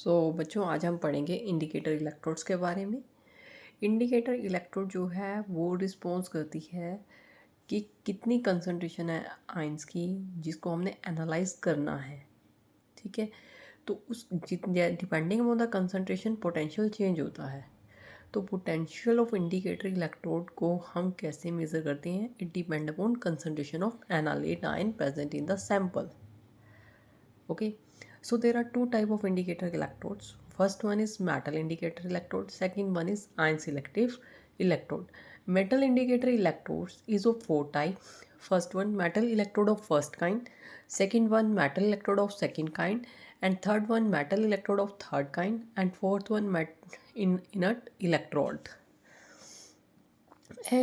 बच्चों आज हम पढ़ेंगे इंडिकेटर इलेक्ट्रोड्स के बारे में। इंडिकेटर इलेक्ट्रोड जो है वो रिस्पॉन्स करती है कि कितनी कंसंट्रेशन है आयंस की जिसको हमने एनालाइज करना है। ठीक है, तो उस depending on the concentration potential change होता है। तो पोटेंशियल ऑफ इंडिकेटर इलेक्ट्रोड को हम कैसे मेज़र करते हैं? It depend upon concentration of analyte ion present in the sample. Okay, so there are two type of indicator electrodes. First one is metal indicator electrode, second one is ion selective electrode. Metal indicator electrodes is of four type. First one metal electrode of first kind, second one metal electrode of second kind, and third one metal electrode of third kind, and fourth one inert electrode.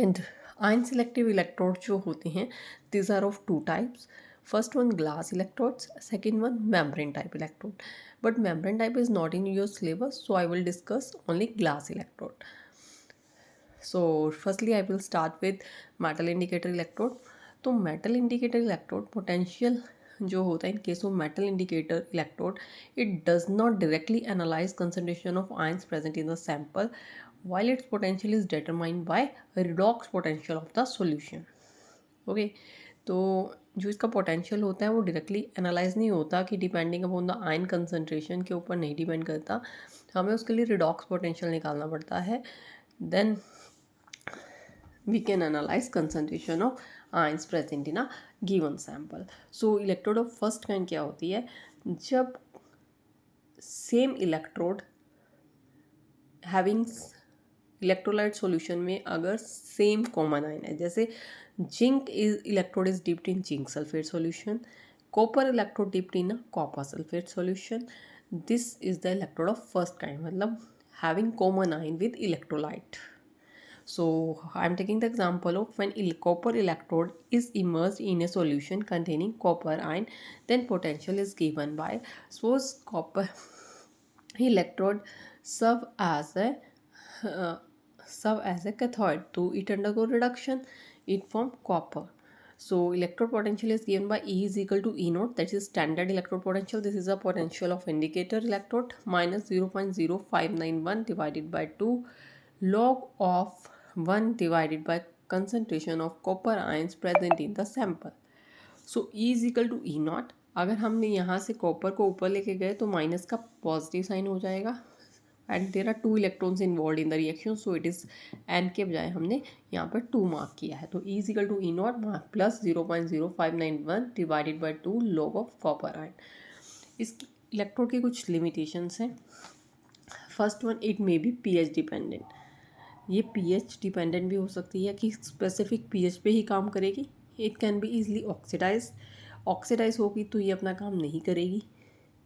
And ion selective electrodes जो होते हैं, these are of two types. First one glass electrodes, second one membrane type electrode. But membrane type is not in your syllabus, so I will discuss only glass electrode. So firstly I will start with metal indicator electrode. तो metal indicator electrode potential जो होता है in case of metal indicator electrode, it does not directly analyze concentration of ions present in the sample, while its potential is determined by redox potential of the solution. Okay, तो जो इसका potential होता है वो directly analyse नहीं होता कि depending upon the ion concentration के ऊपर नहीं डिपेंड करता, हमें उसके लिए रिडॉक्स पोटेंशियल निकालना पड़ता है। Then we can analyse concentration of ions present in a given sample. So electrode of first kind क्या होती है? जब same electrode having electrolyte solution में अगर सेम कॉमन आयन है, जैसे zinc electrode is dipped in zinc sulphate solution, copper electrode dipped in a copper sulphate solution, this is the electrode of first kind, मतलब having common ion with electrolyte. So I am taking the example of when copper electrode is immersed in a solution containing copper ion, then potential is given by, suppose copper electrode serve as a cathode, to it undergo reduction, it form copper. So electrode potential is given by E is equal to E naught, that is standard electrode potential. This is a potential of indicator electrode minus 0.0591 divided by 2 log of 1 divided by concentration of copper ions present in the sample. So E is equal to E naught. अगर हमने यहाँ से copper को ऊपर लेके गए तो minus का पॉजिटिव साइन हो जाएगा, and there are 2 electrons involve in the reaction, so it is an के बजाय हमने यहाँ पर 2 मार्क किया है. तो E is equal to E naught plus 0.0591 divided by 2 log of copper ion. इस इलेक्ट्रोड की कुछ लिमिटेशंस हैं. First one, it may be pH dependent. ये pH डिपेंडेंट भी हो सकती है कि स्पेसिफिक pH पे ही काम करेगी. It can be easily oxidize होगी तो ये अपना काम नहीं करेगी,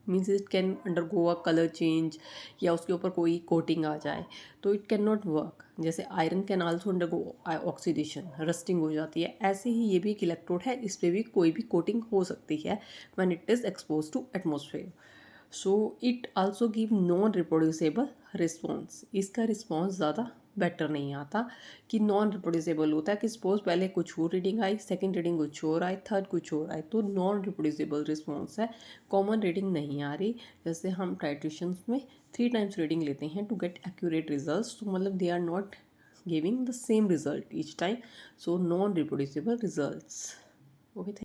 means it can undergo a colour change या उसके ऊपर कोई कोटिंग आ जाए तो इट कैन नॉट वर्क. जैसे iron can also undergo oxidation, rusting हो जाती है, ऐसे ही ये भी एक इलेक्ट्रोड है, इस पर भी कोई भी कोटिंग हो सकती है when it is expose to atmosphere. So it also give non reproducible response. इसका रिस्पॉन्स ज़्यादा बेटर नहीं आता कि नॉन रिप्रोड्यूसेबल होता है कि सपोज पहले कुछ और रीडिंग आई, सेकंड रीडिंग कुछ और आई, थर्ड कुछ और आई, तो नॉन रिप्रोड्यूसेबल रिस्पॉन्स है, कॉमन रीडिंग नहीं आ रही. जैसे हम टाइट्रेशंस में 3 टाइम्स रीडिंग लेते हैं टू गेट एक्यूरेट रिजल्ट्स, तो मतलब they are not giving the same result each time, so non reproducible results. Okay.